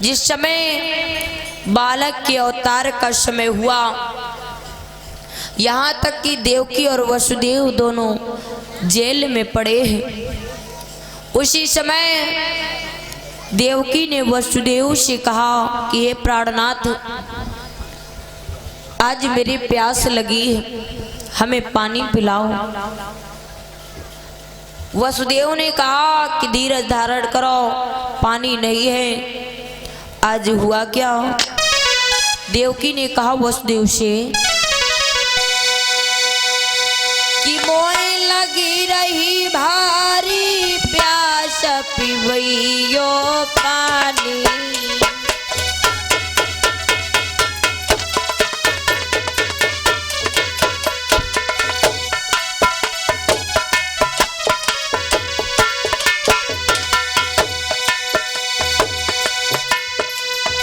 जिस समय बालक के अवतार का समय हुआ, यहाँ तक कि देवकी और वसुदेव दोनों जेल में पड़े हैं। उसी समय देवकी ने वसुदेव से कहा कि हे प्राणनाथ, आज मेरी प्यास लगी है, हमें पानी पिलाओ। वसुदेव ने कहा कि धीरज धारण करो, पानी नहीं है। आज हुआ क्या? देवकी ने कहा वसुदेव से कि मोए लगी रही भारी प्यास, पीवैयो पानी।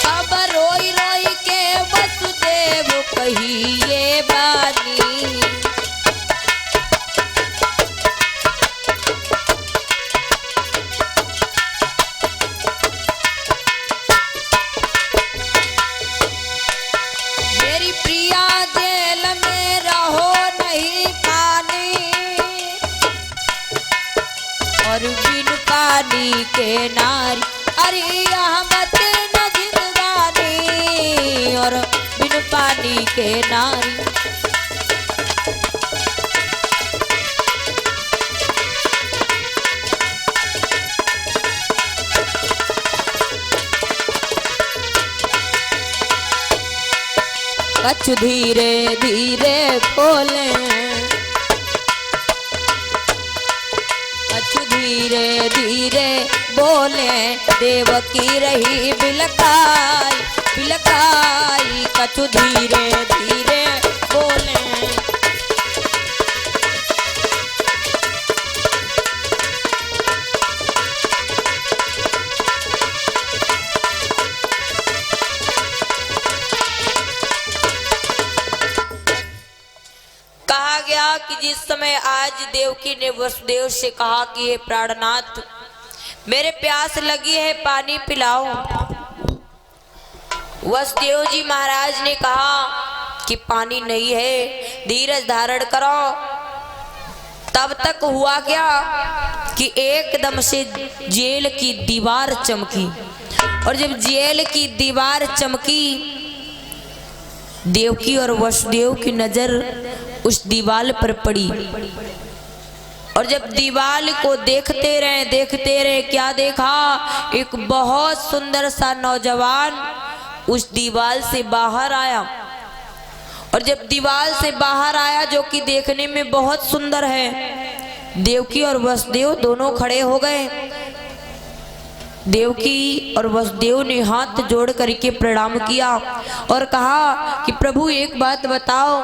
अब रोई रोई के वसुदेव कहिए बानी। और बिन पानी के नारी, अरे यहाँ मत न जिंदगानी। और बिन पानी के नारी, कछु धीरे धीरे बोले, धीरे धीरे बोले, देवकी रही बिलखाई बिलखाई। कछु धीरे धीरे बोले, कहा गया कि जिस समय आज देवकी ने वसुदेव से कहा कि हे प्राणनाथ, मेरे प्यास लगी है, पानी पिलाओ। वसुदेव जी महाराज ने कहा कि पानी नहीं है, धीरज धारण करो। तब तक हुआ क्या कि एकदम से जेल की दीवार चमकी, और जब जेल की दीवार चमकी, देवकी और वसुदेव की नजर उस दीवार पर पड़ी। और जब दीवार को देखते रहे, क्या देखा? एक बहुत सुंदर सा नौजवान उस दीवार से बाहर आया। और जब दीवार से बाहर आया, जो कि देखने में बहुत सुंदर है, देवकी और वसुदेव दोनों खड़े हो गए। देवकी और वसुदेव ने हाथ जोड़ करके प्रणाम किया और कहा कि प्रभु एक बात बताओ,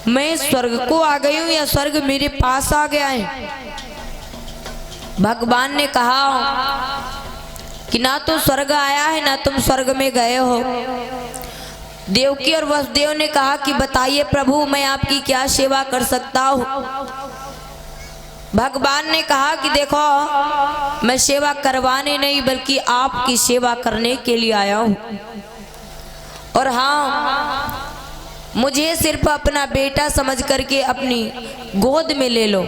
मैं स्वर्ग को आ गई हूँ या स्वर्ग मेरे पास आ गया है? भगवान ने कहा कि ना तो स्वर्ग आया है, ना तुम स्वर्ग में गए हो। देवकी और वसुदेव ने कहा कि बताइए प्रभु, मैं आपकी क्या सेवा कर सकता हूँ? भगवान ने कहा कि देखो, मैं सेवा करवाने नहीं बल्कि आपकी सेवा करने के लिए आया हूँ। और हाँ, मुझे सिर्फ अपना बेटा समझ करके अपनी गोद में ले लो,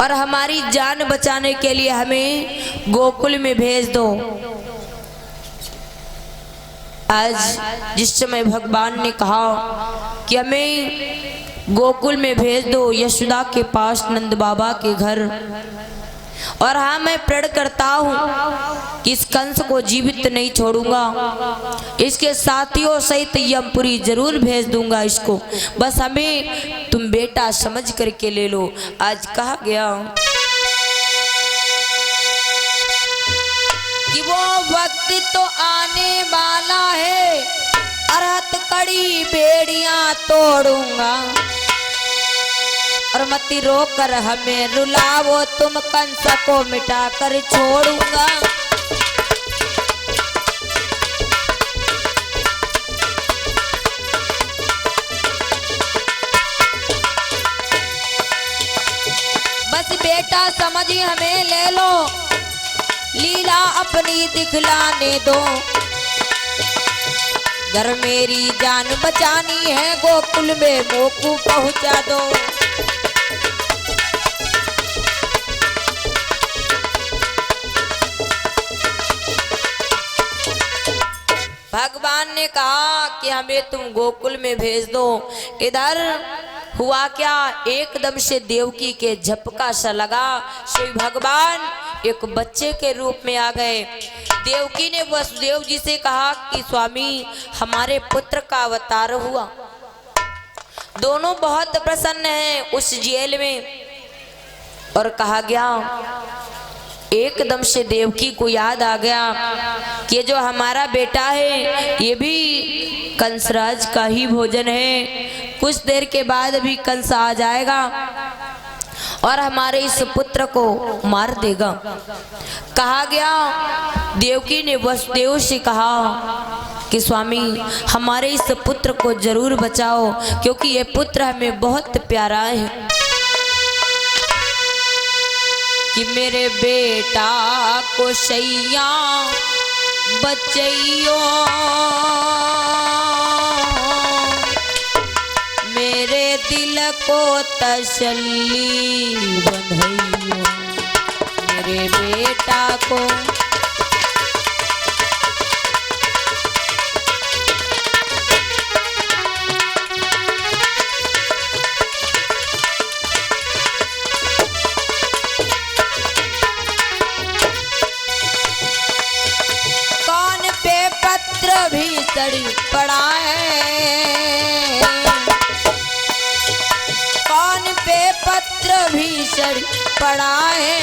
और हमारी जान बचाने के लिए हमें गोकुल में भेज दो। आज जिस समय भगवान ने कहा कि हमें गोकुल में भेज दो, यशोदा के पास, नंद बाबा के घर, और हाँ, मैं प्रण करता हूँ कि इस कंस को जीवित नहीं छोड़ूंगा, इसके साथियों सहित यमपुरी जरूर भेज दूंगा इसको, बस हमें तुम बेटा समझ करके ले लो। आज कहा गया कि वो वक्त तो आने वाला है, अरहत कड़ी बेड़ियां तोड़ूंगा, और मत रोकर हमें रुलावो, तुम कंस को मिटा कर छोड़ूंगा। बस बेटा समझी हमें ले लो, लीला अपनी दिखलाने दो। घर मेरी जान बचानी है, गोकुल में मोकू पहुंचा दो। भगवान ने कहा कि हमें तुम गोकुल में भेज दो। इधर हुआ क्या, एकदम से देवकी के झपका सा लगा, श्री भगवान एक बच्चे के रूप में आ गए। देवकी ने वसुदेव जी से कहा कि स्वामी हमारे पुत्र का अवतार हुआ। दोनों बहुत प्रसन्न हैं उस जेल में। और कहा गया, एकदम से देवकी को याद आ गया कि जो हमारा बेटा है ये भी कंसराज का ही भोजन है। कुछ देर के बाद भी कंस आ जाएगा और हमारे इस पुत्र को मार देगा। कहा गया, देवकी ने वसुदेव से कहा कि स्वामी हमारे इस पुत्र को जरूर बचाओ, क्योंकि ये पुत्र हमें बहुत प्यारा है। कि मेरे बेटा को सैया बचैयो, मेरे दिल को तसल्ली बंधैयो, मेरे बेटा को। भीतर पड़ा है, कौन पे पत्र भीषण पड़ा है,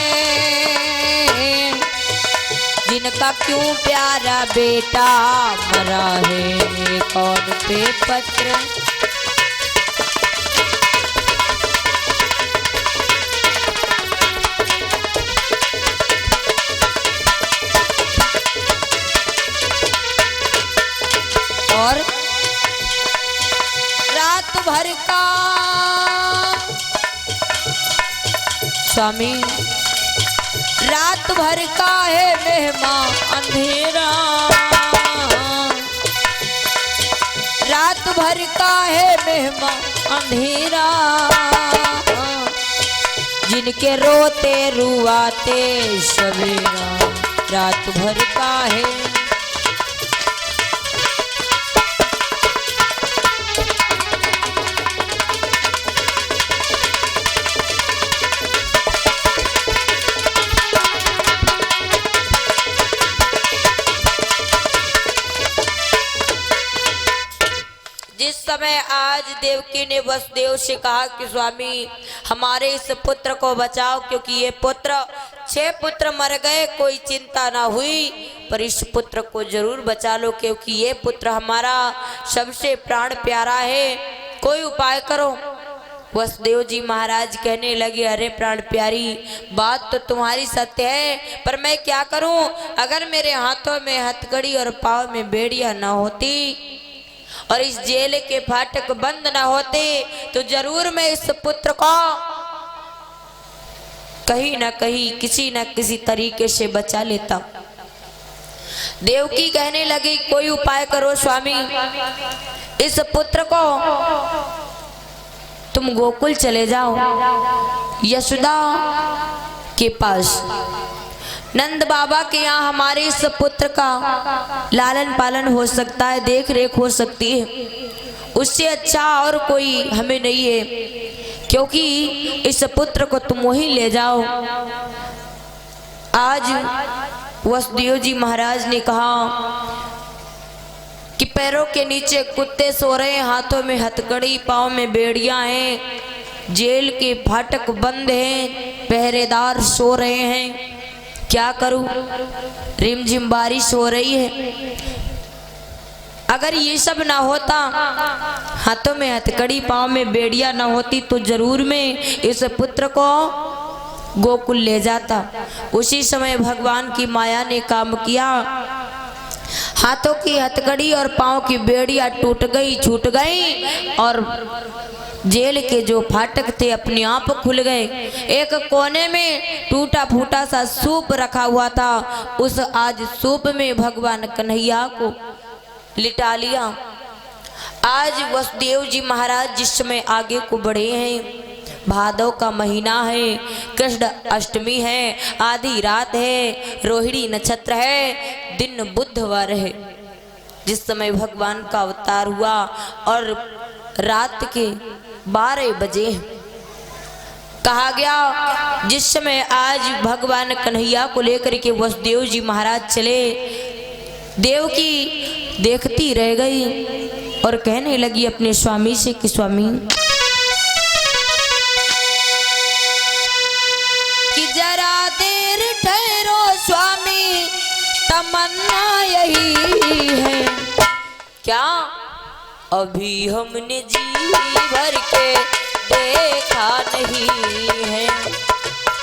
जिनका क्यों प्यारा बेटा मरा है। कौन पे पत्र और रात भर का स्वामी, रात भर का है मेहमान अंधेरा, रात भर का है मेहमान अंधेरा, जिनके रोते रुआते सवेरा रात भर का है। जिस समय आज देवकी ने वसुदेव से कहा कि स्वामी हमारे इस पुत्र को बचाओ, क्योंकि ये पुत्र 6 पुत्र मर गए, कोई चिंता ना हुई, पर इस पुत्र को जरूर बचा लो, क्योंकि ये पुत्र हमारा सबसे प्राण प्यारा है, कोई उपाय करो। वसुदेव जी महाराज कहने लगे, अरे प्राण प्यारी बात तो तुम्हारी सत्य है, पर मैं क्या करूं। अगर मेरे हाथों में हथकड़ी और पाँव में बेड़ियां न होती और इस जेल के फाटक बंद न होते, तो जरूर मैं इस पुत्र को कहीं न कहीं किसी न किसी तरीके से बचा लेता। देवकी कहने लगी, कोई उपाय करो स्वामी, इस पुत्र को तुम गोकुल चले जाओ, यशोदा के पास, नंद बाबा के यहाँ हमारे इस पुत्र का लालन पालन हो सकता है, देख रेख हो सकती है, उससे अच्छा और कोई हमें नहीं है, क्योंकि इस पुत्र को तुम वहीं ले जाओ। आज वसुदेव जी महाराज ने कहा कि पैरों के नीचे कुत्ते सो रहे हैं, हाथों में हथकड़ी, पाँव में बेड़ियां हैं, जेल के फाटक बंद हैं, पहरेदार सो रहे हैं, क्या करूं, रिमझिम बारिश हो रही है। अगर ये सब ना होता, हाथों में हथकड़ी पाँव में बेड़ियां ना होती, तो जरूर मैं इस पुत्र को गोकुल ले जाता। उसी समय भगवान की माया ने काम किया, हाथों की हथकड़ी और पाँव की बेड़ियां टूट गई, छूट गई, और जेल के जो फाटक थे अपने आप खुल गए। एक कोने में टूटा फूटा सा सूप रखा हुआ था, उस आज सूप में भगवान कन्हैया को लिटा लिया। आज वसुदेव जी महाराज जिस समय आगे को बढ़े हैं, भादव का महीना है, कृष्ण अष्टमी है, आधी रात है, रोहिणी नक्षत्र है, दिन बुधवार है, जिस समय भगवान का अवतार हुआ और रात के 12 बजे कहा गया। जिस समय आज भगवान कन्हैया को लेकर के वसुदेव जी महाराज चले, देवकी देखती रह गई और कहने लगी अपने स्वामी से कि स्वामी, कि जरा देर ठहरो स्वामी, तमन्ना यही है, क्या अभी हमने जी भर के देखा नहीं है,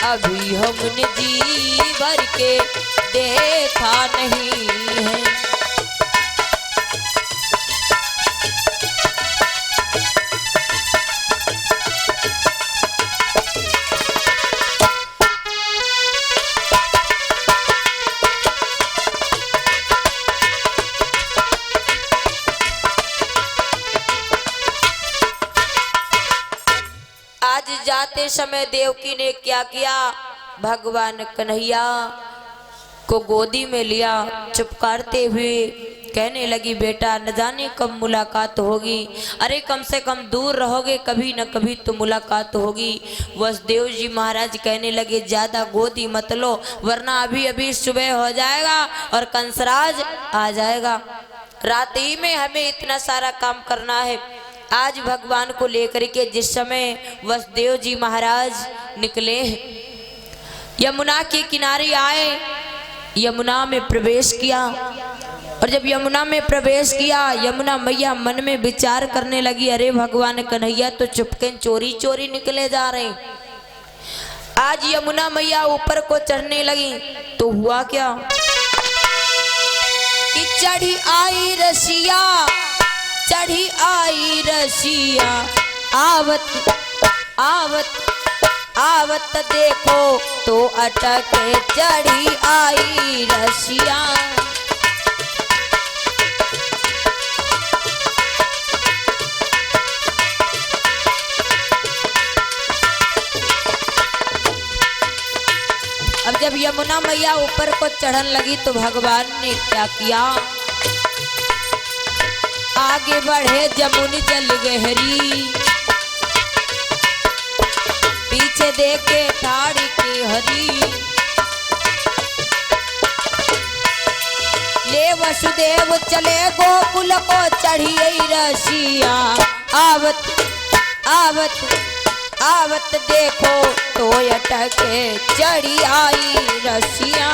अभी हमने जी भर के देखा नहीं है। जाते समय देवकी ने क्या किया, भगवान कन्हैया को गोदी में लिया, चुपकारते हुए कहने लगी, बेटा न जाने कब मुलाकात होगी, अरे कम से कम दूर रहोगे, कभी न कभी तो मुलाकात होगी। वसुदेव जी महाराज कहने लगे, ज्यादा गोदी मत लो, वरना अभी अभी सुबह हो जाएगा और कंसराज आ जाएगा, रात ही में हमें इतना सारा काम करना है। आज भगवान को लेकर के जिस समय वसुदेव जी महाराज निकले, यमुना के किनारे आए, यमुना में प्रवेश किया, और जब यमुना में प्रवेश किया, यमुना मैया मन में विचार करने लगी, अरे भगवान कन्हैया तो चुपके चोरी चोरी निकले जा रहे। आज यमुना मैया ऊपर को चढ़ने लगी तो हुआ क्या कि चढ़ी आई रसिया, चढ़ी आई रसिया, आवत आवत आवत देखो तो अटक चढ़ी आई रसिया। अब जब यमुना मैया ऊपर को चढ़न लगी तो भगवान ने क्या किया, आगे बढ़े जमुनी जल गहरी, पीछे देखे ठाड़ी के हरी, ले वसुदेव चले गोकुल को चढ़ी रसिया, आवत आवत आवत देखो तो अटक चढ़ी आई रसिया।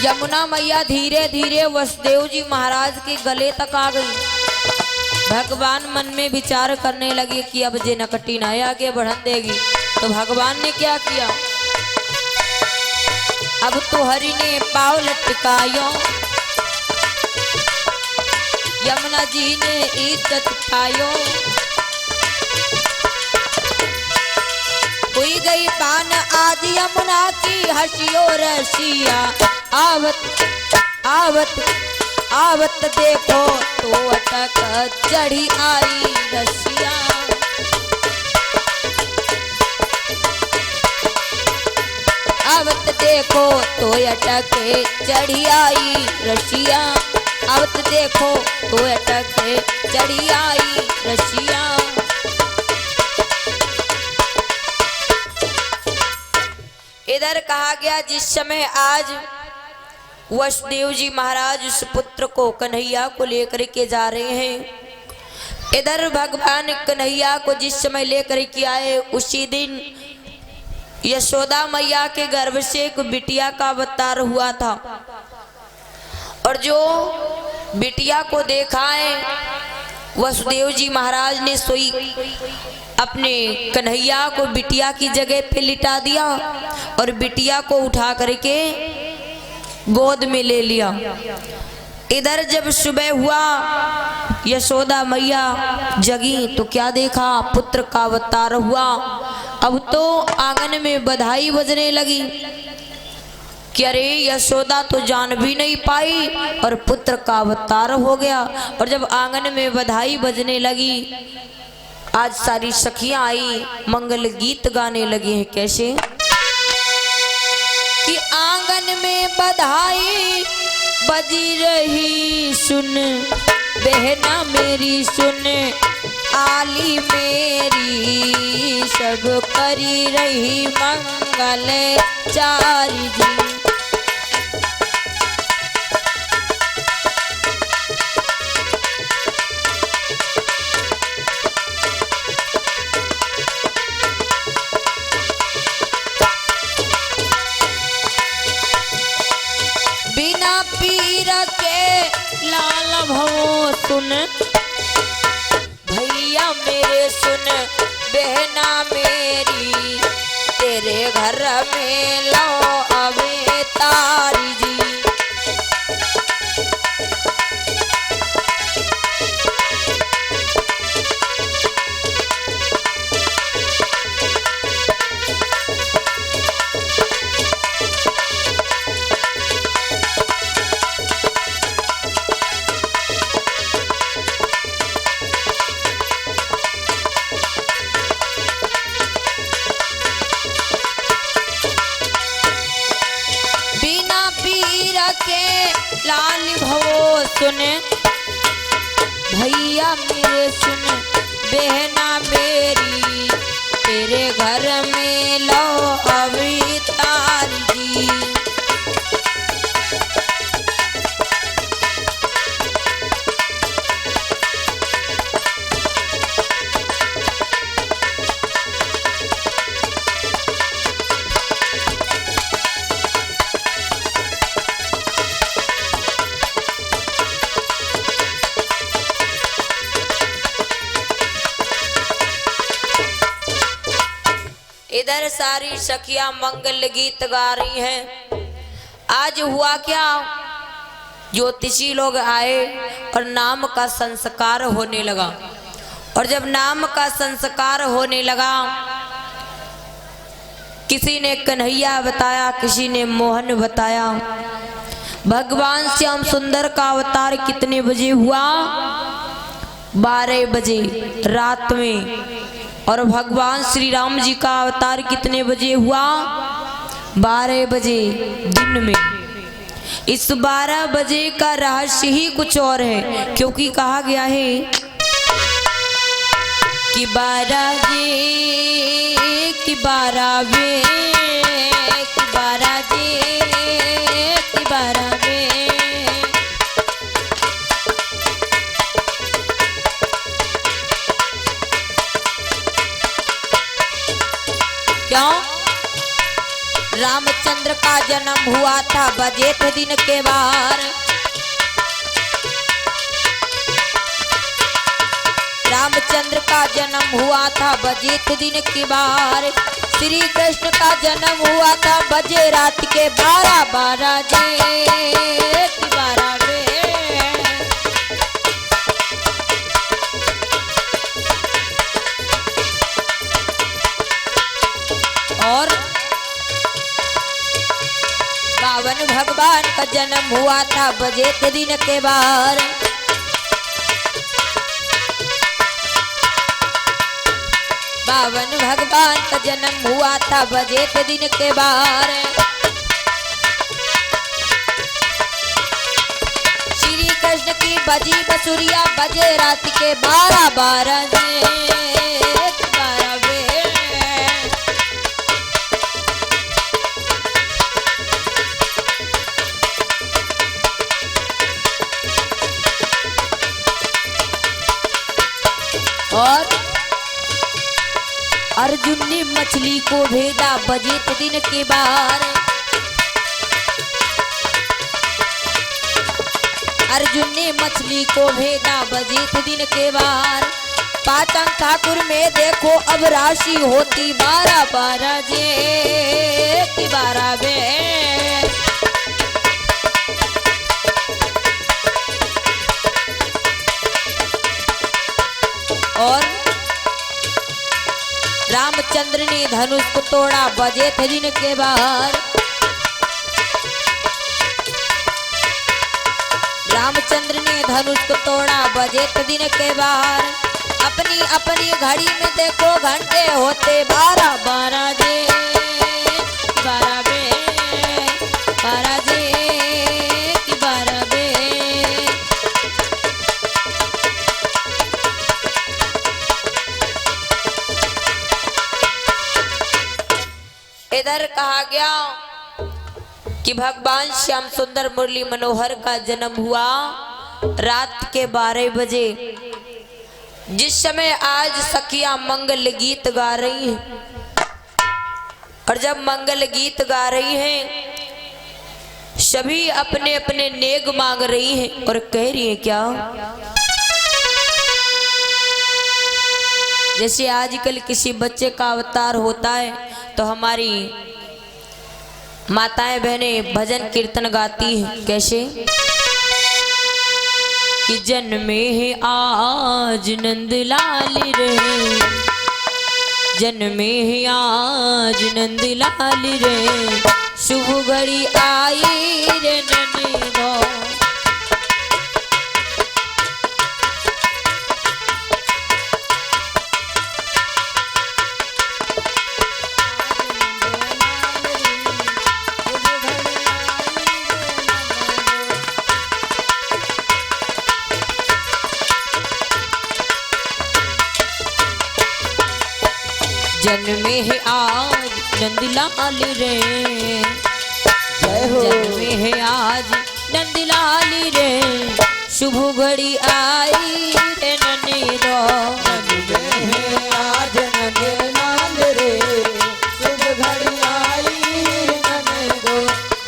यमुना मैया धीरे धीरे वसुदेव जी महाराज के गले तक आ गई। भगवान मन में विचार करने लगे कि अब जे नकटी ना आगे बढ़न देगी, तो भगवान ने क्या किया, अब तो हरि ने पाँव लटकायो, यमुना जी ने इज्जत पायो, हुई गई पान आज यमुना की हसियो रसिया, आवत आवत आवत देखो तो अटक चढ़ी आई रसिया। आवत देखो तो अटक चढ़ी आई रसिया, आवत देखो तो अटक चढ़ी आई रसिया। इधर कहा गया जिस समय आज वसुदेव जी महाराज उस पुत्र को कन्हैया को लेकर के जा रहे हैं, इधर भगवान कन्हैया को जिस समय लेकर के आए, उसी दिन यशोदा मैया के गर्भ से एक बिटिया का अवतार हुआ था, और जो बिटिया को देखा है वसुदेव जी महाराज ने सोई अपने कन्हैया को बिटिया की जगह पे लिटा दिया और बिटिया को उठा करके गोद में ले लिया। इधर जब सुबह हुआ, यशोदा मैया जगी तो क्या देखा, पुत्र का अवतार हुआ। अब तो आंगन में बधाई बजने लगी कि अरे यशोदा तो जान भी नहीं पाई और पुत्र का अवतार हो गया। और जब आंगन में बधाई बजने लगी, आज सारी सखियां आई, मंगल गीत गाने लगी हैं। कैसे कि आंगन में बधाई बजी रही, सुन बहना मेरी सुन, आली मेरी सब करी रही मंगल चारी जी। बिना पीर के लाल भवो सुन, भैया मेरे सुन बहना मेरी, तेरे घर में लो अबे तारी जी। लाल भवो सुन, भैया मेरे सुन बहना मेरी, तेरे घर में लो अभी तारी जी। इधर सारी सखियां मंगल गीत गा रही हैं। आज हुआ क्या, ज्योतिषी लोग आए और नाम का संस्कार होने लगा। और जब नाम का संस्कार होने लगा, किसी ने कन्हैया बताया, किसी ने मोहन बताया। भगवान श्याम सुंदर का अवतार कितने बजे हुआ, 12 बजे रात में। और भगवान श्री राम जी का अवतार कितने बजे हुआ, 12 बजे दिन में। इस 12 बजे का रहस्य ही कुछ और है, क्योंकि कहा गया है कि 12 जे कि 12 वे कि 12 जे कि 12 वे। क्यों? रामचंद्र का जन्म हुआ था बजेठ दिन के बार। रामचंद्र का जन्म हुआ था बजेठ दिन के बार। श्री कृष्ण का जन्म हुआ था बजे रात के 12 12 जेठ 12 वे। और बावन भगवान का जन्म हुआ था बजेठ दिन के बार। बावन भगवान का जन्म हुआ था बजेठ दिन के बार। श्री कृष्ण की बजी बसुरिया बजे रात के 12 12 जेठ 12 वे। और अर्जुन ने मछली को भेदा बजेठ दिन के बार। अर्जुन ने मछली को भेदा बजे थे दिन के बार। पाटन ठाकुर में देखो अब राशि होती 12 जे की 12 बे। और रामचंद्र ने धनुष को तोड़ा बजे थे दिन के बाहर। रामचंद्र ने धनुष को तोड़ा बजे थे दिन के बाहर। अपनी अपनी घड़ी में देखो घंटे होते 12 जे 12 बे 12 जे की 12 बे। इधर कहा गया कि भगवान श्याम सुंदर मुरली मनोहर का जन्म हुआ रात के 12 बजे। जिस समय आज सखियां मंगल गीत गा रही हैं, और जब मंगल गीत गा रही हैं सभी अपने अपने नेग मांग रही हैं और कह रही हैं क्या, जैसे आजकल किसी बच्चे का अवतार होता है तो हमारी माताएं बहनें भजन कीर्तन गाती हैं। कैसे कि जन्मे है आज नंदलाल रे, जन्मे है आज नंदलाल रे, शुभ घड़ी आई रे नंदो। जन्मे है आज नंदलाल रे, जन्मे है आज नंदलाल रे, शुभ घड़ी आई रे नंदो। जन्मे है आज नंदलाल रे, शुभ घड़ी आई रे नंदो।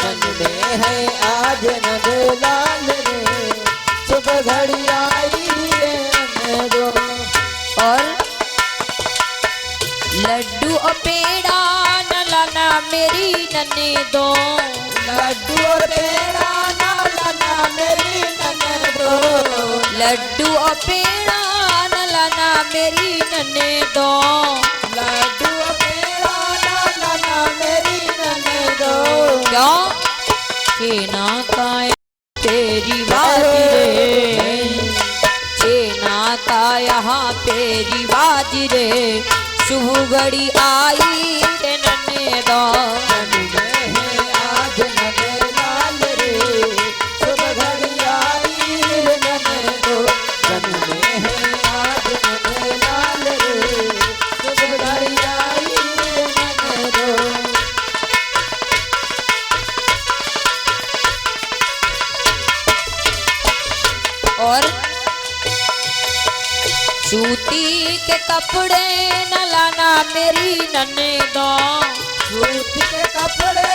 जन्मे है आज नंदलाल रे, शुभ घड़ी आई रे नंदो। और लड्डू और पेड़ा न लाना मेरी नन्हे दो, लड्डू और पेड़ा ना लाना मेरी नन्हे दो, लड्डू और पेड़ा न लाना मेरी नन्हे दो, लड्डू और पेड़ा ना लाना मेरी नन्हे दो। क्यों छेना का तेरी बात रे, छेना का यहाँ तेरी बाज रे, शुभ घड़ी आई रे नन्हे दो। जन्मे है आज नंदलाल रे, शुभ घड़ी आई रे नन्हे दो। जन्मे है आज नंदलाल रे, शुभ घड़ी आई रे नन्हे दो। और सूती के कपड़े न लाना मेरी नन्हे दो, सूती के कपड़े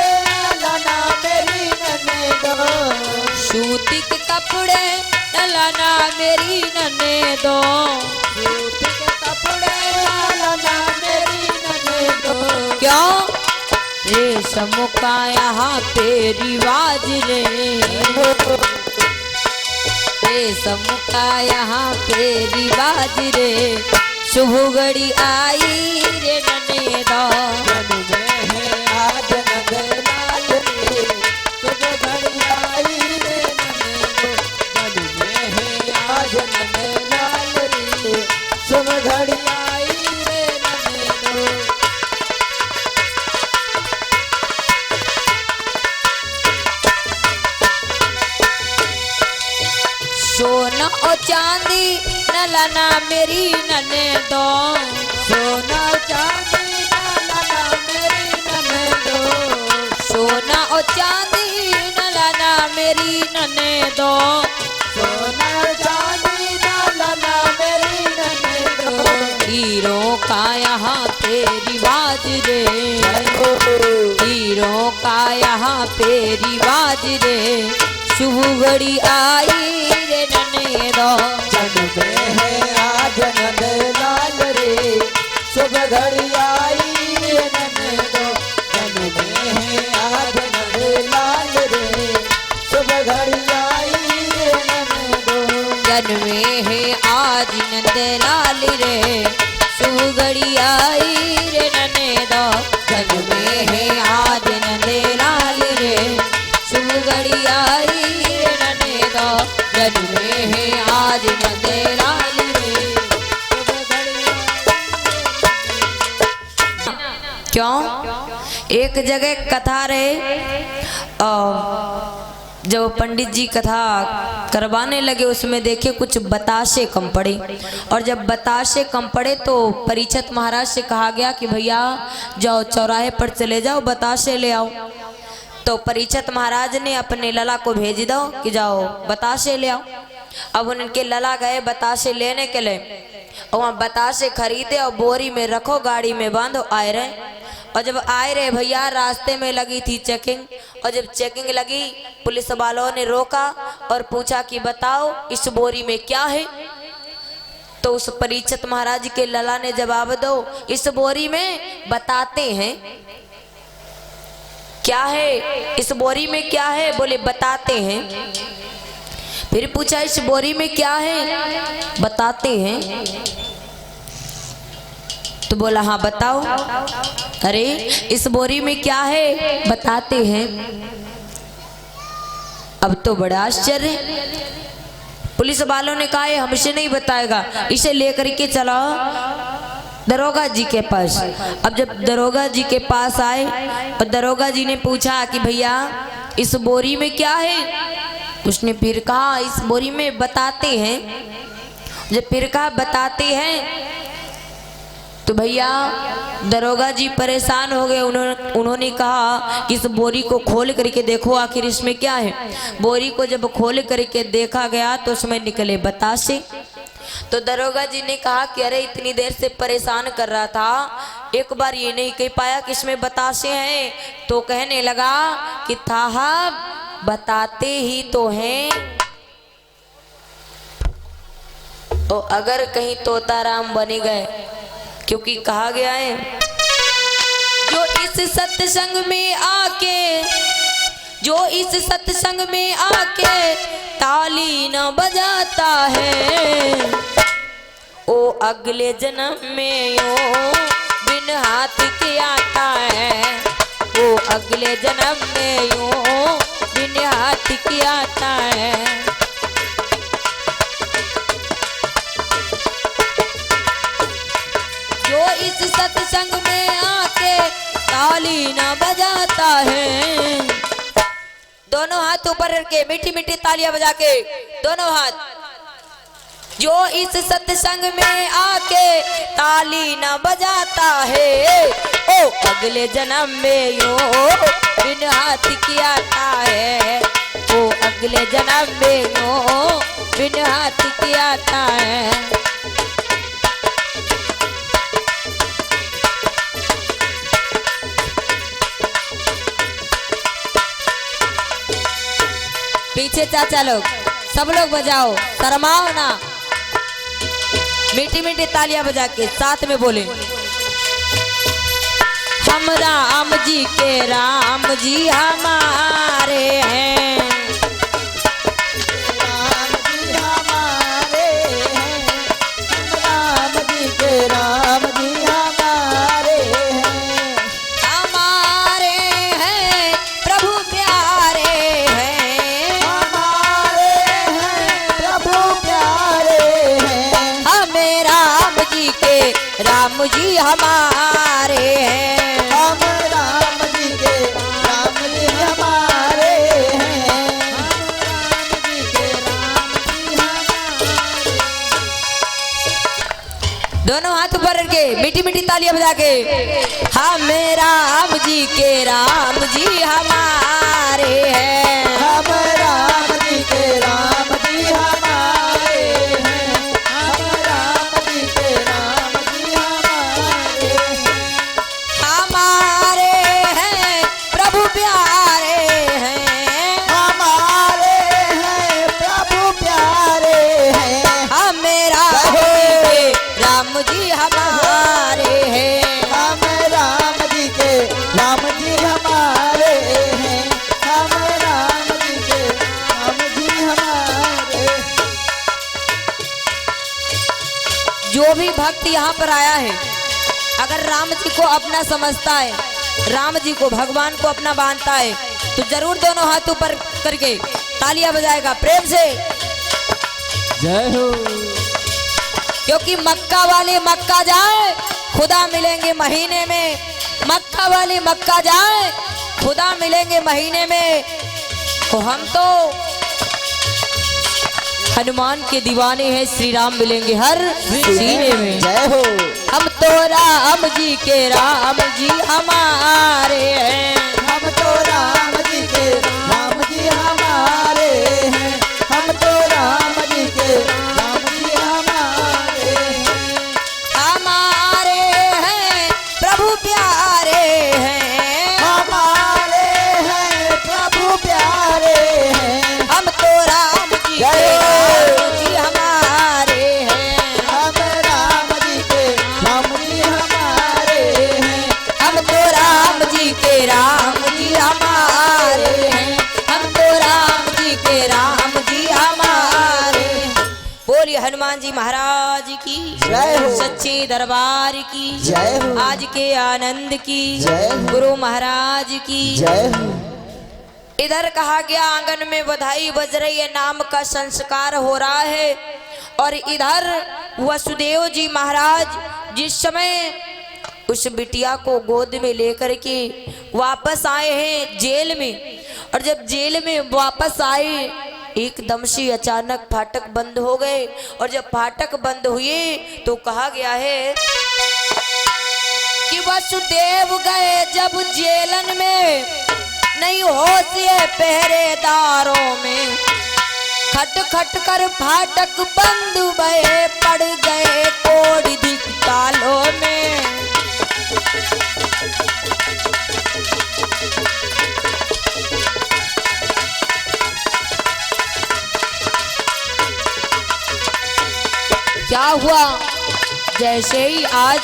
लाना मेरी नन्हे दो, सूती के कपड़े न लाना मेरी नन्हे दो, सूती के कपड़े लाना मेरी नन्हे दो। क्यों रेशम का यहाँ पे रिवाज रे, रेशम का यहाँ पे रिवाज रे, शुभ घड़ी आई रे नन्हे दो। जन्मे है आज नंदलाल रे, शुभ घड़ी आई रे नन्हे दो। जन्मे है आज नंदलाल रे, शुभ घड़ी आई रे नन्हे दो। सोना और चांदी न लाना मेरी नन्हे दो, सोना चांदी ना लाना मेरी नन्हे दो, सोना और चांदी न लाना मेरी नन्हे दो, सोना चांदी ना लाना मेरी नन्हे दो। हीरों का यहाँ पे रिवाज रे, हीरों का यहाँ पे रिवाज रे, शुभ घड़ी आई रे ननदो। जन में है आज नंद लाल रे शुभ घड़ी आई रे ननदो। जन में है आज नंद लाल रे शुभ घड़ी आई रे ननदो। जन में है आज नंद लाल रे शुभ घड़ी आई रे ननदो। जन में है आज नंद लाल रे शुभ घड़ी आई रे ननदो। जन में है आज नंद लाल रे शुभ घड़ी। क्यों? एक जगह कथा रहे जब पंडित जी कथा करवाने लगे उसमें देखे कुछ बताशे कम पड़े, और जब बताशे कम पड़े तो परीक्षित महाराज से कहा गया कि भैया जाओ चौराहे पर चले जाओ बताशे ले आओ। तो परीक्षित महाराज ने अपने लला को भेज दो कि जाओ बताशे ले आओ। अब उनके लला गए बताशे लेने के लिए, और वहाँ बताशे खरीदे और बोरी में रखो, गाड़ी में बांधो, आए रहे। और जब आए रहे भैया रास्ते में लगी थी चेकिंग, और जब चेकिंग लगी पुलिस वालों ने रोका और पूछा कि बताओ इस बोरी में क्या है। तो उस परीक्षित महाराज के लला ने जवाब दो, इस बोरी में बताते हैं। क्या है इस बोरी में, क्या है? बोले बताते हैं। फिर पूछा इस बोरी में क्या है? बताते हैं। तो बोला हाँ बताओ। अरे इस बोरी में क्या है? बताते हैं। अब तो बड़ा आश्चर्य। पुलिस वालों ने कहा हमसे नहीं बताएगा, इसे लेकर के चलो दरोगा जी के पास। अब जब दरोगा जी के पास आए और दरोगा जी ने पूछा कि भैया इस बोरी में क्या है? उसने फिर कहा इस बोरी में बताते हैं। जब फिर कहा बताते हैं तो भैया दरोगा जी परेशान हो गए। उन्होंने कहा कि इस बोरी को खोल करके देखो आखिर इसमें क्या है। बोरी को जब खोल करके देखा गया तो उसमें निकले बतासे। तो दरोगा जी ने कहा कि अरे इतनी देर से परेशान कर रहा था, एक बार ये नहीं कह पाया कि इसमें बतासे हैं। तो कहने लगा कि साहब बताते ही तो हैं, तो अगर कहीं तोताराम बने गए, क्योंकि कहा गया है जो इस सत्संग में आके, जो इस सत्संग में आके ताली न बजाता है, ओ अगले जन्म में यो बिन हाथ के आता है। वो अगले जन्म में यो बिन हाथ के आता है। जो इस सत्संग में आके ताली न बजाता है। दोनों हाथ ऊपर रखे मीठी मीठी तालियां बजा के, दोनों हाथ। जो इस सत्संग में आके ताली न बजाता है, ओ अगले जन्म में यो बिन हाथ की आता है। ओ अगले जन्म में यो बिन हाथ की आता है। पीछे चाचा लोग सब लोग बजाओ, शर्माओ ना, मीठी मीठी तालियां बजा के साथ में बोले हम राम जी के राम जी हमारे हैं। राम जी हमारे हैं, राम जी के राम जी हमारे हैं। हमारे हैं प्रभु प्यारे हैं। हमारे हैं प्रभु प्यारे हैं। हमें राम जी के राम जी हमारे हैं। हम राम जी के राम जी हमारे हैं। हम राम जी के राम जी हमारे। दोनों हाथ ऊपर के मीठी मीठी तालियां बजा के हमें राम जी के राम जी हमारे हैं। हम राम जी के राम जी हमारे हैं। हम राम जी के राम जी हमारे हैं। हमारे हैं प्रभु प्यारे हैं। हमारे राम जी हमारे हैं। हम राम जी के राम जी हमारे हैं। हम राम जी के राम जी हमारे। जो भी भक्त यहाँ पर आया है, अगर राम जी को अपना समझता है, राम जी को भगवान को अपना मानता है, तो जरूर दोनों हाथ ऊपर करके तालियां बजाएगा प्रेम से। जय हो। क्योंकि मक्का वाले मक्का जाए खुदा मिलेंगे महीने में। मक्का वाले मक्का जाए खुदा मिलेंगे महीने में। तो हम तो हनुमान के दीवाने हैं, श्री राम मिलेंगे हर सीने में। जय हो। हम तो राम जी के राम जी हमारे हैं। हम तो राम जी के राम जी हमारे हैं। हम तो राम जी के राम जी हमारे हैं। हमारे हैं प्रभु प्यारे हैं। हमारे हैं प्रभु प्यारे हैं। हम तो राम जी के राम जी हमारे हैं। हम राम जी के राम जी हमारे हैं। हम तो राम जी के राम जी हमारे हैं। हम तो राम जी के राम जी हमारे। बोलिए हनुमान जी महाराज की जय हो। सच्चे दरबार की जय हो। आज के आनंद की जय हो। गुरु महाराज की जय हो। इधर कहा गया आंगन में बधाई बज रही है, नाम का संस्कार हो रहा है। और इधर वसुदेव जी महाराज जिस समय उस बिटिया को गोद में लेकर के वापस आए हैं जेल में, और जब जेल में वापस आए एकदम से अचानक फाटक बंद हो गए। और जब फाटक बंद हुए तो कहा गया है कि वसुदेव गए जब जेलन में, नहीं होश ये पहरेदारों में। खट खट कर फाटक बंद भये, पड़ गए कोड़ी दिख तालों में। क्या हुआ, जैसे ही आज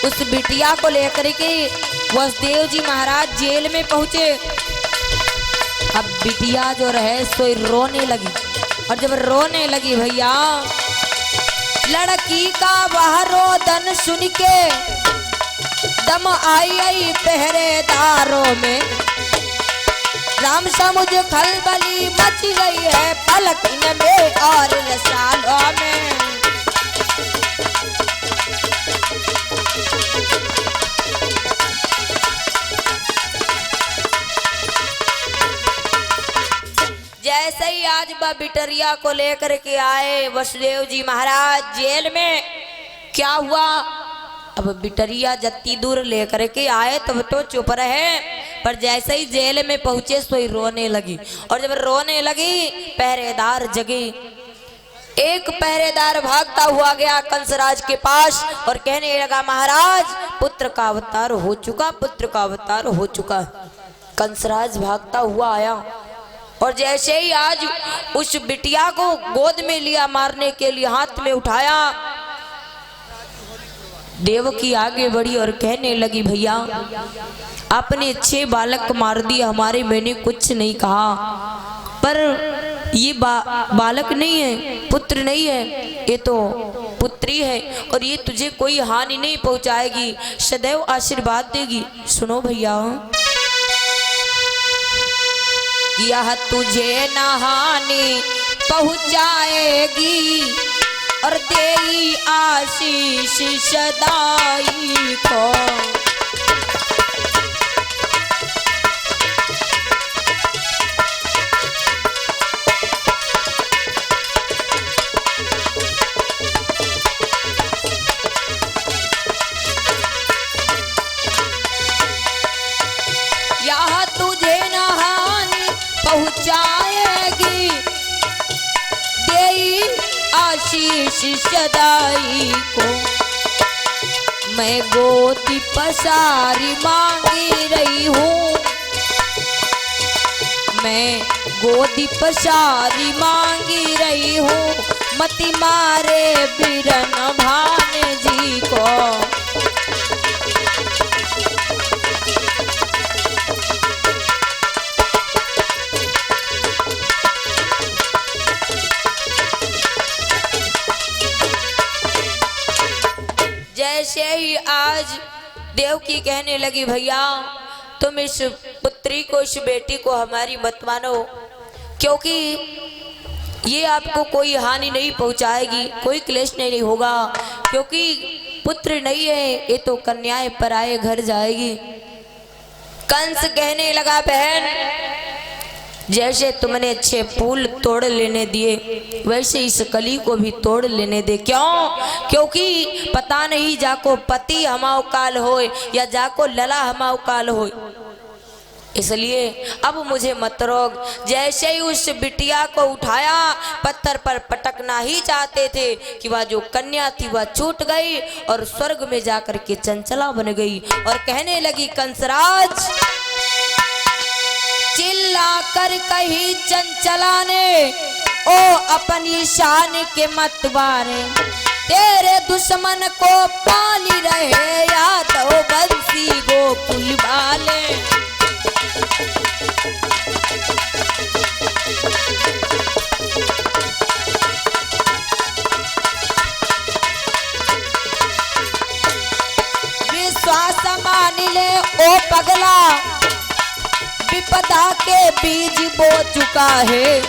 उस बिटिया को लेकर के वसुदेव जी महाराज जेल में पहुंचे, अब बिटिया जो रहे सो रोने लगी। और जब रोने लगी भैया, लड़की का वह रोदन सुन के दम आई पहरेदारों में। राम समुझ खलबली मच गई है पलक में और रसालों में। जैसे ही आज बिटरिया को लेकर के आए वसुदेव जी महाराज जेल में, क्या हुआ, अब बिटरिया जत्ती दूर लेकर के आए तब तो चुप रहे, पर जैसे ही जेल में पहुंचे सोई रोने लगी। और जब रोने लगी पहरेदार जगे। एक पहरेदार भागता हुआ गया कंसराज के पास और कहने लगा, महाराज पुत्र का अवतार हो चुका, पुत्र का अवतार हो चुका। कंसराज भागता हुआ आया और जैसे ही आज उस बिटिया को गोद में लिया, मारने के लिए हाथ में उठाया, देवकी आगे बढ़ी और कहने लगी, भैया आपने 6 बालक मार दिए हमारे, मैंने कुछ नहीं कहा, पर ये बालक नहीं है, पुत्र नहीं है, ये तो पुत्री है और ये तुझे कोई हानि नहीं पहुंचाएगी, सदैव आशीर्वाद देगी। सुनो भैया, यह तुझे न हानि पहुंचाएगी और देई आशीष सदाई को। यह तुझे न हानि पहुंचाएगी, देई आशीष सदाई को। मैं गोदी पसारी मांगी रही हूँ, मैं गोदी पसारी मांगी रही हूँ, मति मारे बिरन भाने जैसे ही आज देवकी कहने लगी भैया तुम इस पुत्री को, इस बेटी को हमारी मत मानो, क्योंकि ये आपको कोई हानि नहीं पहुंचाएगी, कोई क्लेश नहीं होगा, क्योंकि पुत्र नहीं है, ये तो कन्याएं पराये घर जाएगी। कंस कहने लगा बहन जैसे तुमने अच्छे फूल तोड़ लेने दिए वैसे इस कली को भी तोड़ लेने दे। क्यों? क्योंकि पता नहीं जाको पति हमाओ काल होए या जाको लला हमाओ काल होए, इसलिए अब मुझे मत रोक। जैसे ही उस बिटिया को उठाया पत्थर पर पटकना ही चाहते थे कि वह जो कन्या थी वह छूट गई और स्वर्ग में जाकर के चंचला बन गई और कहने लगी कंसराज चिल्ला कर कही चंचला ने ओ अपनी शान के मतवारे, तेरे दुश्मन को पाली रहे या तो बंसी गोकुल वाले। विश्वास मान ले ओ पगला, विपदा के बीज बो चुका है,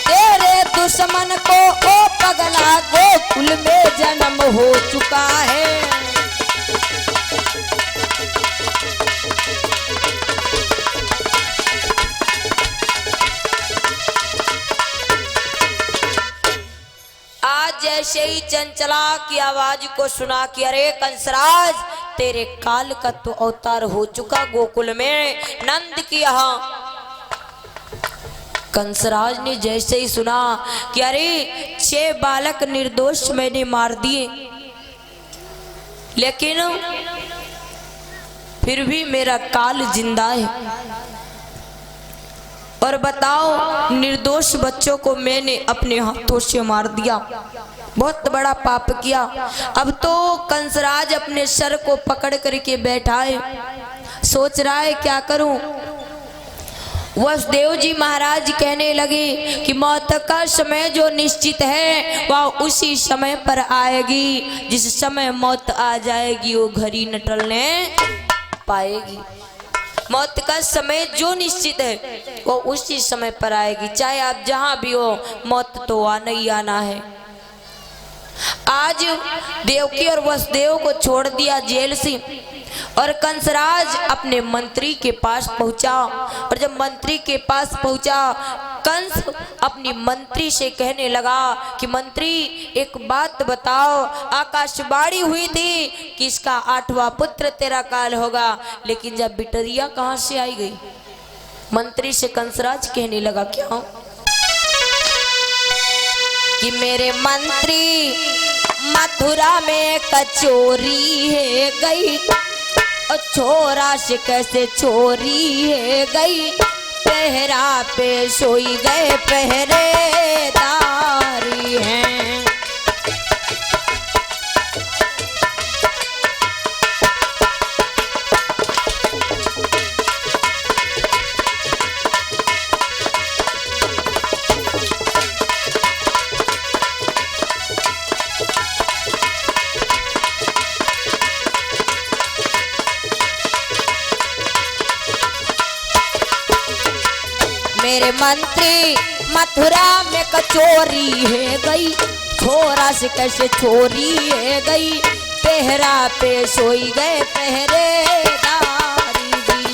तेरे दुश्मन को ओ पगला गोकुल में जन्म हो चुका है। आज जैसे ही चंचला की आवाज को सुना कि अरे कंसराज तेरे काल का तो अवतार हो चुका गोकुल में नंद की यहाँ। कंसराज ने जैसे ही सुना कि अरे 6 बालक निर्दोष मैंने मार दिए, लेकिन फिर भी मेरा काल जिंदा है, और बताओ निर्दोष बच्चों को मैंने अपने हाथों से मार दिया, बहुत बड़ा पाप किया। अब तो कंसराज अपने सर को पकड़ करके बैठा है, सोच रहा है क्या करूं। वसुदेव जी महाराज कहने लगे कि मौत का समय जो निश्चित है वह उसी समय पर आएगी, जिस समय मौत आ जाएगी वो घड़ी न टलने पाएगी। मौत का समय जो निश्चित है वो उसी समय पर आएगी, चाहे आप जहां भी हो मौत तो आना ही आना है। आज देवकी और वसुदेव को छोड़ दिया जेल से और कंसराज अपने मंत्री के पास पहुंचा, और जब मंत्री के पास पहुंचा कंस अपनी मंत्री से कहने लगा कि मंत्री एक बात बताओ, आकाशवाणी हुई थी कि इसका 8वां पुत्र तेरा काल होगा, लेकिन जब बिटरिया कहां से आई गई। मंत्री से कंसराज कहने लगा क्या कि मेरे मंत्री मथुरा में कचोरी है गई, और छोरा से कैसे चोरी है गई, पहरा पे सोई गए पहरेदारी हैं। मेरे मंत्री मथुरा में कचोरी है गई, छोरा से कैसे चोरी है गई, पहरा पे सोई गए पहरेदारी जी।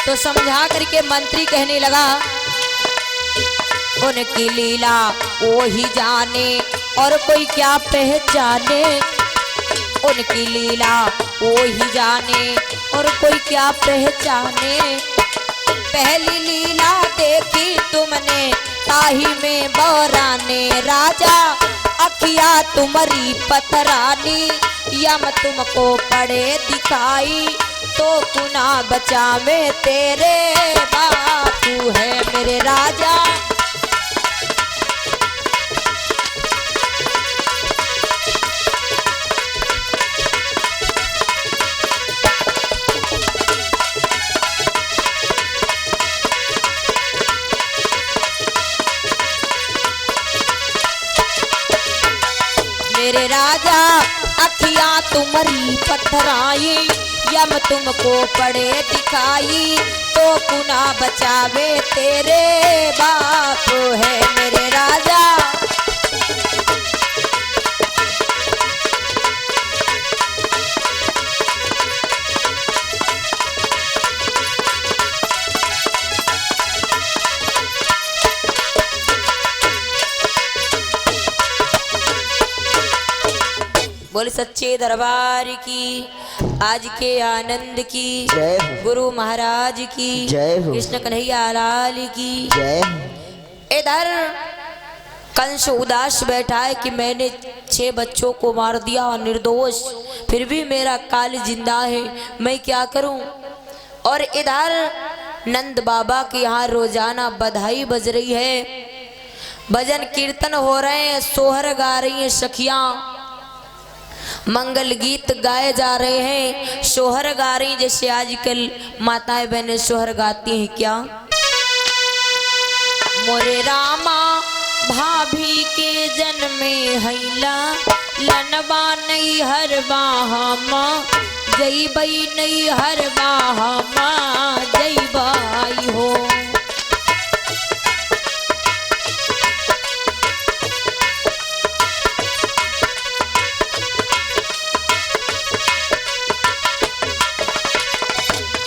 तो समझा करके मंत्री कहने लगा उनकी लीला वो ही जाने और कोई क्या पहचाने, उनकी लीला वो ही जाने और कोई क्या पहचाने। पहली लीला देखी तुमने ताही में बौराने, राजा अखिया तुम्हारी पतरानी, यम तुमको पड़े दिखाई तो पुनः बचा में तेरे बापू है मेरे मेरे राजा अखियां तुम्हारी पत्थराई, यम तुमको पड़े दिखाई, तो कुना बचावे तेरे बाप है मेरे राजा। बोले सच्चे दरबार की, आज के आनंद की, जय हो। गुरु महाराज की, जय हो। कृष्ण कन्हैया लाल की जय हो। इधर कंस उदास बैठा है कि मैंने 6 बच्चों को मार दिया और निर्दोष, फिर भी मेरा काल जिंदा है, मैं क्या करूं। और इधर नंद बाबा के यहाँ रोजाना बधाई बज रही है, भजन कीर्तन हो रहे हैं, सोहर गा रही हैं सखियां, मंगल गीत गाए जा रहे हैं, सोहर गा रही जैसे आजकल माताएं बहनें सोहर गाती हैं क्या। मोरे रामा भाभी के जन्मे हैला, लनबा नहीं हर बाहमा, जई बई नहीं हर बाहमा, जई बाई हो।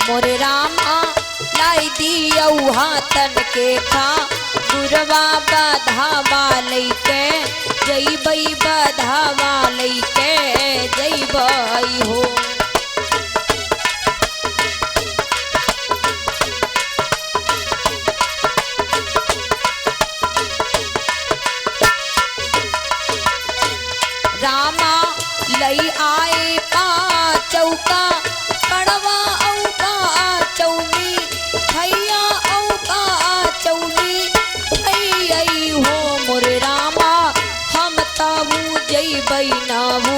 मोरे रामा लाई दियऊ हाथन के खा, गुरवा बधावा लैके, जई बई बधावा लैके, जई बई हो। रामा लई आए चौका, कड़वा चौनी, भैया औका चौनी, भैया हो मोरे रामा, हम ताबू जई बई नाबू,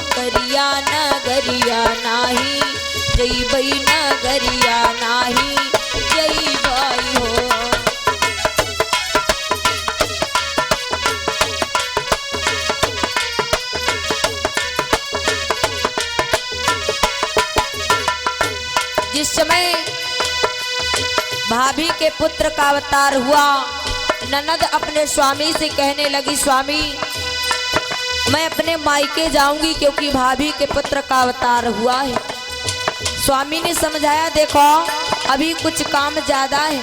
करिया नगरिया नाही, जई बई नगरिया नाही, जई बई हो। जिस समय भाभी के पुत्र का अवतार हुआ, ननद अपने स्वामी से कहने लगी, स्वामी मैं अपने मायके जाऊंगी क्योंकि भाभी के पुत्र का अवतार हुआ है। स्वामी ने समझाया, देखो अभी कुछ काम ज्यादा है,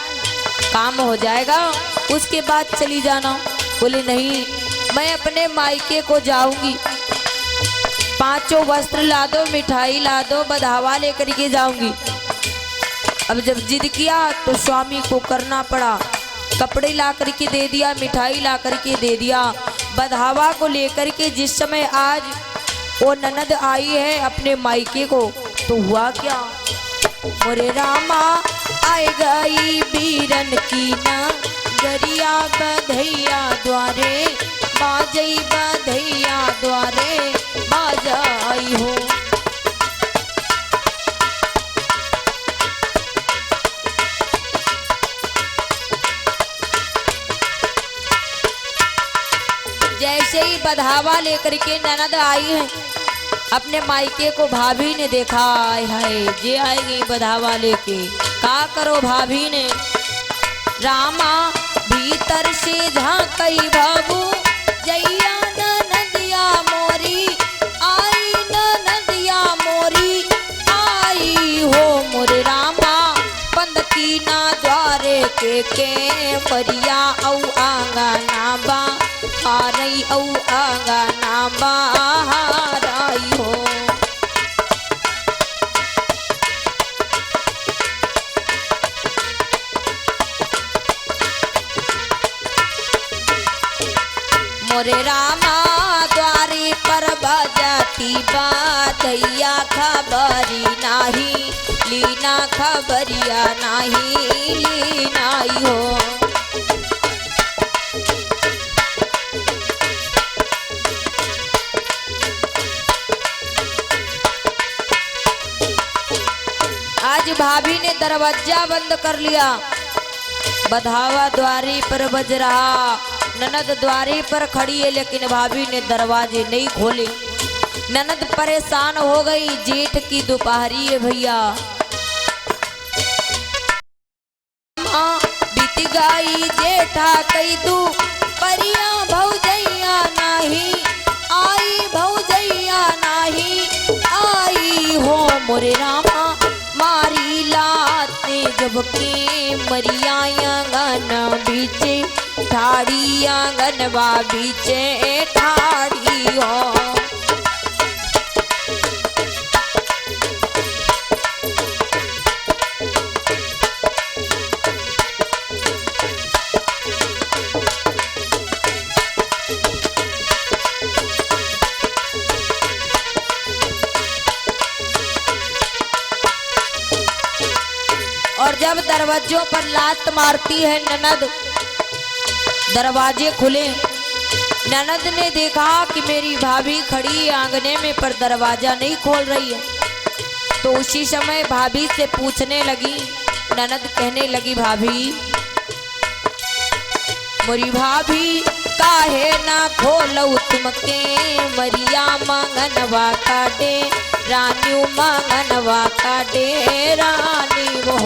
काम हो जाएगा उसके बाद चली जाना। बोले नहीं, मैं अपने मायके को जाऊंगी, 5 वस्त्र ला दो, मिठाई ला दो, बधावा लेकर के जाऊंगी। अब जब जिद किया तो स्वामी को करना पड़ा, कपड़े ला करके दे दिया, मिठाई ला करके दे दिया, बधावा को लेकर के जिस समय आज वो ननद आई है अपने मायके को, तो हुआ क्या। मोरे रामा आए गई बीरन की नगरिया, बधैया द्वारे बाजई, बधैया द्वारे बाजाई हो। जैसे ही बधावा लेकर के ननद आई है अपने मायके को, भाभी ने देखा, आय हाय जे आएगी बधावा लेके, का करो भाभी ने। रामा भीतर से झांकई बाबू, जैया नदिया मोरी आई, नदिया मोरी आई हो मोरे रामा, बंद की ना द्वारे के परिया, औ आंगना बा हारई, औ आंगना बा हारई हो। मोरे रामा द्वारे पर बजाती बाधैया, खबरी नाही लीना, खबरिया नाही लीनाई हो। आज भाभी ने दरवाजा बंद कर लिया, बधावा द्वारी पर बज रहा, ननद द्वारे पर खड़ी है लेकिन भाभी ने दरवाजे नहीं खोले। ननद परेशान हो गई। जेठ की दोपहरी है भैया, बीत गई जेठा कई दू परिया भौजैया नाही आई, भौजैया नाही आई हो मोरे रामा मारी लाते जब के मरिया आंगन बीचे ठाड़ी आंगनवा बीचे ठाड़ी हो। और जब दरवाजों पर लात मारती है ननद, दरवाजे खुले। ननद ने देखा कि मेरी भाभी खड़ी है आंगने में पर दरवाजा नहीं खोल रही है। तो उसी समय भाभी से पूछने लगी। ननद कहने लगी, भाभी मोरी भाभी काहे ना खोलऊ तुमके मरिया मांगनवा काटे रानी मांगनवा काटे रानी वो।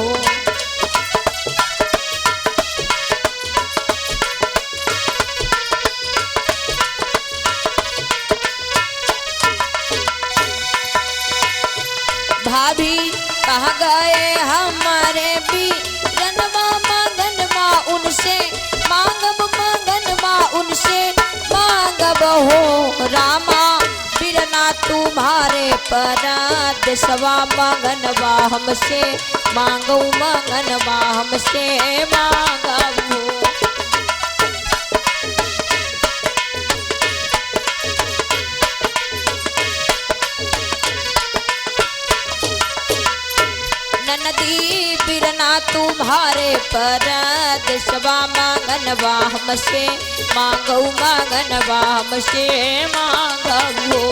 भाभी कहाँ गए हमारे भी जनवा मांगनवा उनसे मांगब मांगनवा उनसे मांगब हो रामा बिरना तुम्हारे परात सवा मांगनवा हमसे मांगू मांगनवा हमसे मांगब हो। ननदी बिरना तुम्हारे परद सवा मांगनवा हमसे मांगू मांगनवा हमसे मांगो।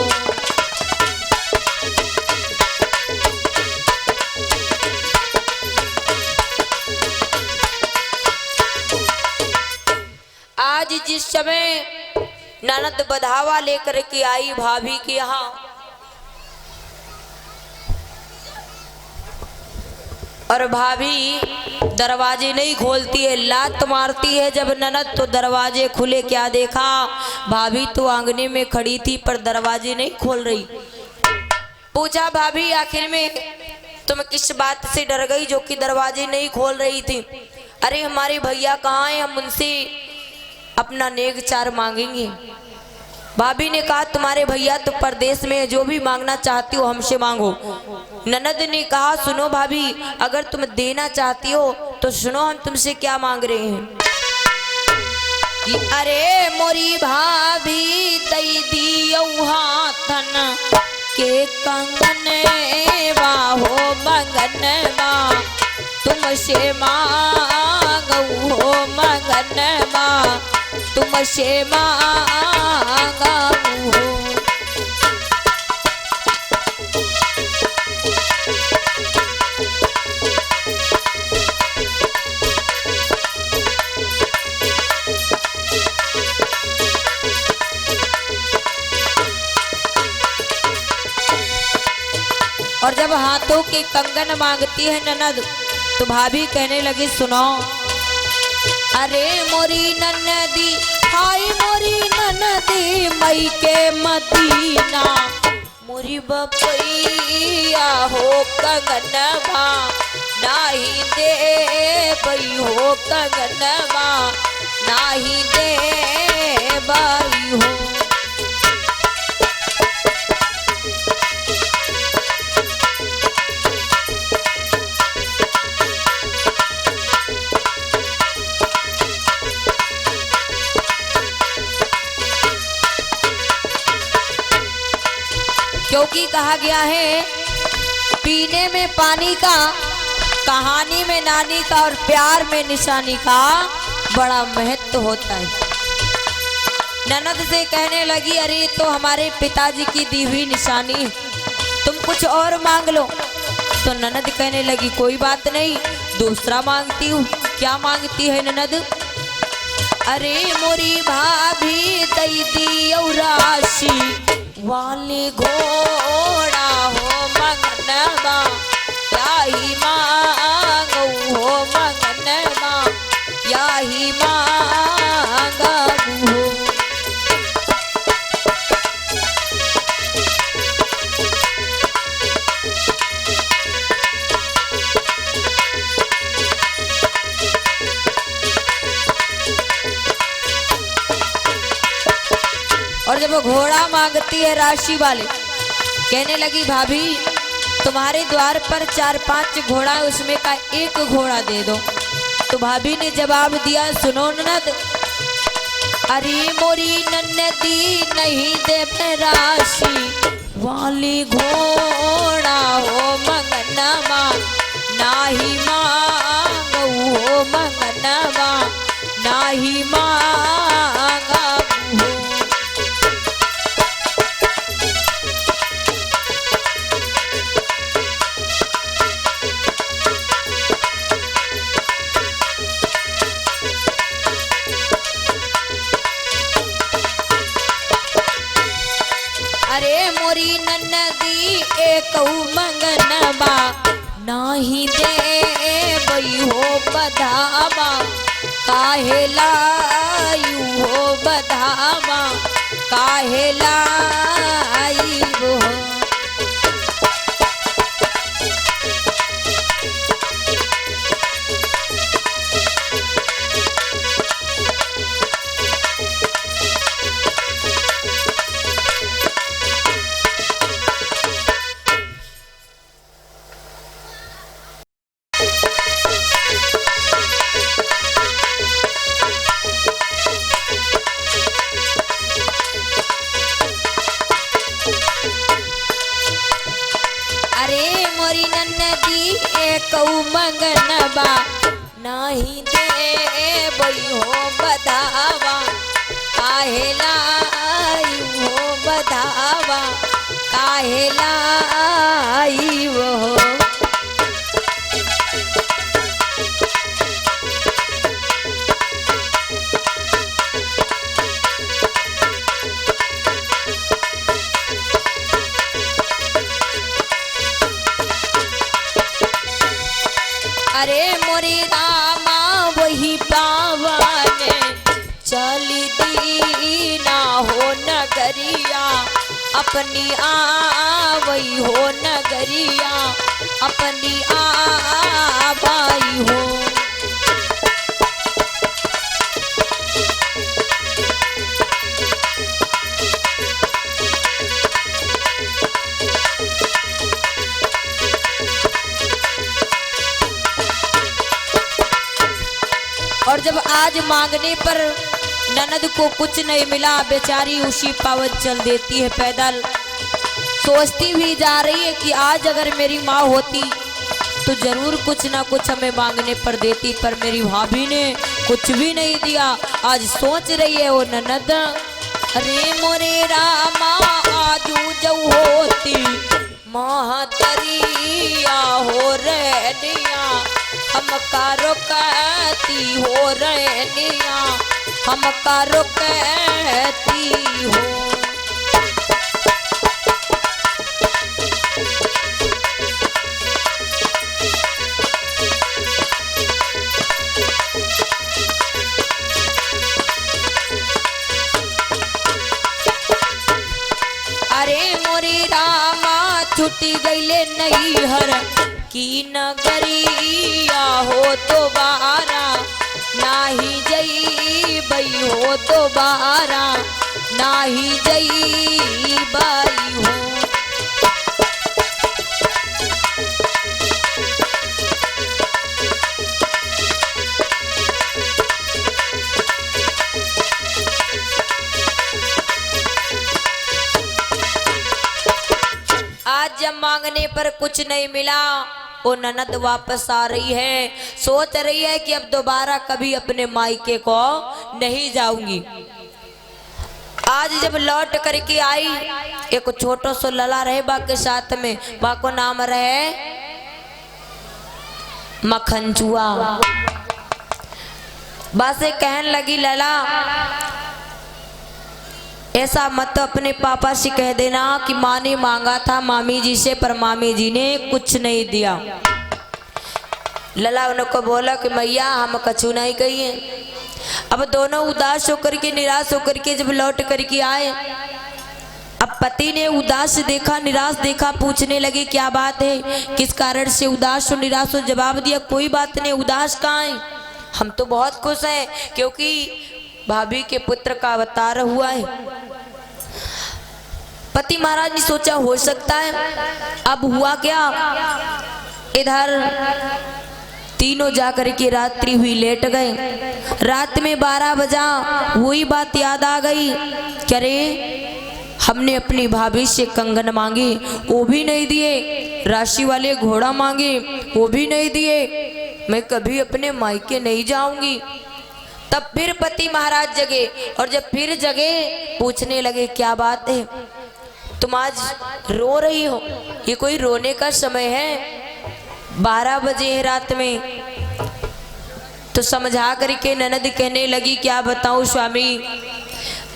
आज जिस समय ननद बधावा लेकर के आई भाभी के यहाँ, और भाभी दरवाजे नहीं खोलती है, लात मारती है जब ननद तो दरवाजे खुले। क्या देखा, भाभी तो आंगने में खड़ी थी पर दरवाजे नहीं खोल रही। पूछा, भाभी आखिर में तुम किस बात से डर गई जो कि दरवाजे नहीं खोल रही थी? अरे हमारे भैया कहाँ हैं, हम उनसे अपना नेक चार मांगेंगे। भाभी ने कहा, तुम्हारे भैया तो परदेश में है, जो भी मांगना चाहती हो हमसे मांगो। ननद ने कहा, सुनो भाभी, अगर तुम देना चाहती हो तो सुनो हम तुमसे क्या मांग रहे हैं। अरे मोरी भाभी तई दियो हाथन के कंगन बाहो मंगन बा तुमसे मांगू हो मंगन बा तुमसे मांगू हो। और जब हाथों के कंगन मांगती है ननद तो भाभी कहने लगी, सुनो अरे मोरी ननदी हाय मोरी ननदी मई के मदीना मोरी बपैया हो कंगनवा नाही दे बई हो कंगनवा नाही दे बई हो। क्योंकि कहा गया है पीने में पानी का, कहानी में नानी का और प्यार में निशानी का बड़ा महत्व होता है। ननद से कहने लगी, अरे तो हमारे पिताजी की दी हुई निशानी, तुम कुछ और मांग लो। तो ननद कहने लगी, कोई बात नहीं, दूसरा मांगती हूँ। क्या मांगती है ननद? अरे मोरी भाभी दई दियो राशि वाली घोड़ा हो मंगनवा याही मांगू हो मंगनवा याही मांगू हो। और जब वो घोड़ा मांगती है राशि वाले, कहने लगी भाभी तुम्हारे द्वार पर 4-5 घोड़ा है, उसमें का एक घोड़ा दे दो। तो भाभी ने जवाब दिया सुनो ननद, अरे मोरी नन्नदी नहीं दे राशि वाली घोड़ा हो मंगनवा नाही मांगू हो मंगनवा नाही मांगू हो। अरे मोरी नन्नदी एक मंगनवा नाही दे बई हो बधावा काहे लायू हो बधावा काहे लाई हो। मोरी नन्नदी एक मंगनवा नाही दे बई हो बधावा काहे लाई हो बधावा काहे लाई हो। अरे मोरी रामा वही पावन चली दीना हो नगरिया अपनी आवई हो नगरिया अपनी आबाई हो। और जब आज मांगने पर ननद को कुछ नहीं मिला, बेचारी उसी पावन चल देती है पैदल। सोचती भी जा रही है कि आज अगर मेरी माँ होती तो जरूर कुछ ना कुछ हमें मांगने पर देती, पर मेरी भाभी ने कुछ भी नहीं दिया। आज सोच रही है वो ननद, अरे मोरे रामा आजू जो होती महतरिया हो रहनिया हमका रुकती हो रहनिया हमका रुकती हो। अरे मोरी रामा छुट्टी गईले नैहर की नगरिया हो दोबारा नाही जई बई हो दोबारा नाही जई बई हो। आज जब मांगने पर कुछ नहीं मिला, वो ननद वापस आ रही है, सोच रही है कि अब दोबारा कभी अपने मायके को नहीं जाऊंगी। आज जब लौट करके आई, एक छोटो सो लला रहे बा के साथ में, बा को नाम रहे मखनचुआ। बस कहने लगी लला ऐसा मत अपने पापा से कह देना कि माँ ने मांगा था मामी जी से पर मामी जी ने कुछ नहीं दिया। लला उनको बोला कि मैया हम कछु नहीं कहिए। अब दोनों उदास होकर के निराश होकर के जब लौट करके आए, अब पति ने उदास देखा निराश देखा, पूछने लगे क्या बात है, किस कारण से उदास हो निराश हो। जवाब दिया कोई बात नहीं, उदास कहाँ है, हम तो बहुत खुश हैं क्योंकि भाभी के पुत्र का अवतार हुआ है। पति महाराज ने सोचा हो सकता है। अब हुआ क्या, इधर तीनों जाकर के रात्रि हुई, लेट गए। रात में 12 बजा, वही बात याद आ गई कि अरे हमने अपनी भाभी से कंगन मांगे वो भी नहीं दिए, राशि वाले घोड़ा मांगे वो भी नहीं दिए, मैं कभी अपने मायके नहीं जाऊंगी। तब फिर पति महाराज जगे और जब फिर जगे पूछने लगे क्या बात है, तुम आज रो रही हो, ये कोई रोने का समय है, 12 बजे है रात में। तो समझा करके ननद कहने लगी क्या बताऊं स्वामी,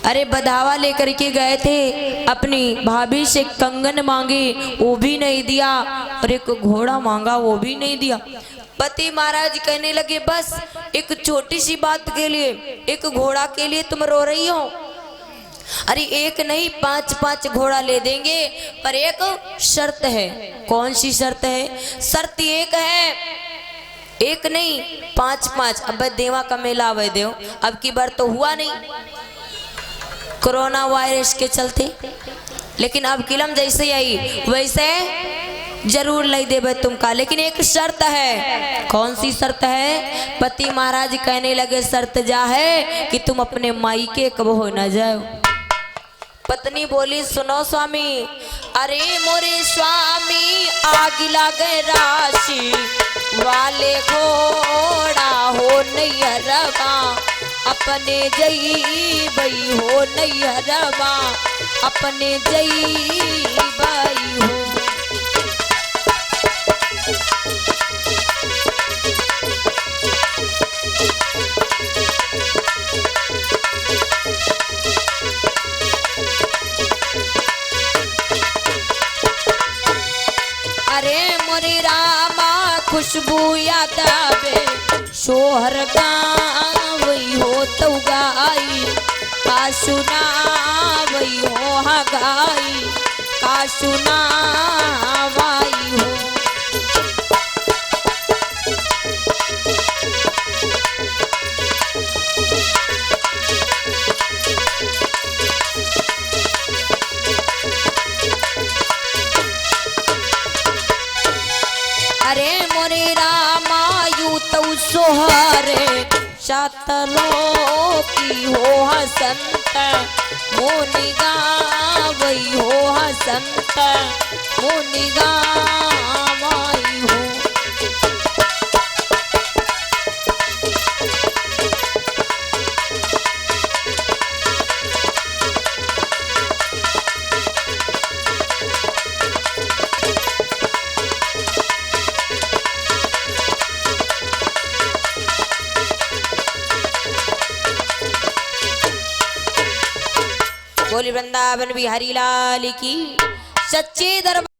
अरे बधावा लेकर के गए थे, अपनी भाभी से कंगन मांगे वो भी नहीं दिया और एक घोड़ा मांगा वो भी नहीं दिया। पति महाराज कहने लगे बस एक छोटी सी बात के लिए, एक घोड़ा के लिए तुम रो रही हो, अरे एक नहीं 5-5 घोड़ा ले देंगे पर एक शर्त है। कौन सी शर्त है? शर्त एक है, एक नहीं 5-5। अब देवा का मेला आवे दो, अब की बार तो हुआ नहीं कोरोना वायरस के चलते, लेकिन अब किलम जैसे आई वैसे जरूर ले देवे तुमका, लेकिन एक शर्त है। कौन सी शर्त है? पति महाराज कहने लगे शर्त जा है कि तुम अपने मायके कब हो न जाओ। पत्नी बोली सुनो स्वामी, अरे मोरे स्वामी आग लागे राशि वाले घोड़ा हो नैहरवा, अपने जई बई हो नैहरवा, अपने जई बई हो। अरे मोरे रामा खुशबू याद आवे, शोहर गावई हो तो गाई, का सुनावई हो हा गाई, का सुनावाई हो। अरे मोरे रामा यू तो सोहरे शातलों की हो हसंत, मोनी गावई हो हसंत, मोनी गावई हो। बोली वृंदावन बिहारी लाल की सच्चे दरबार।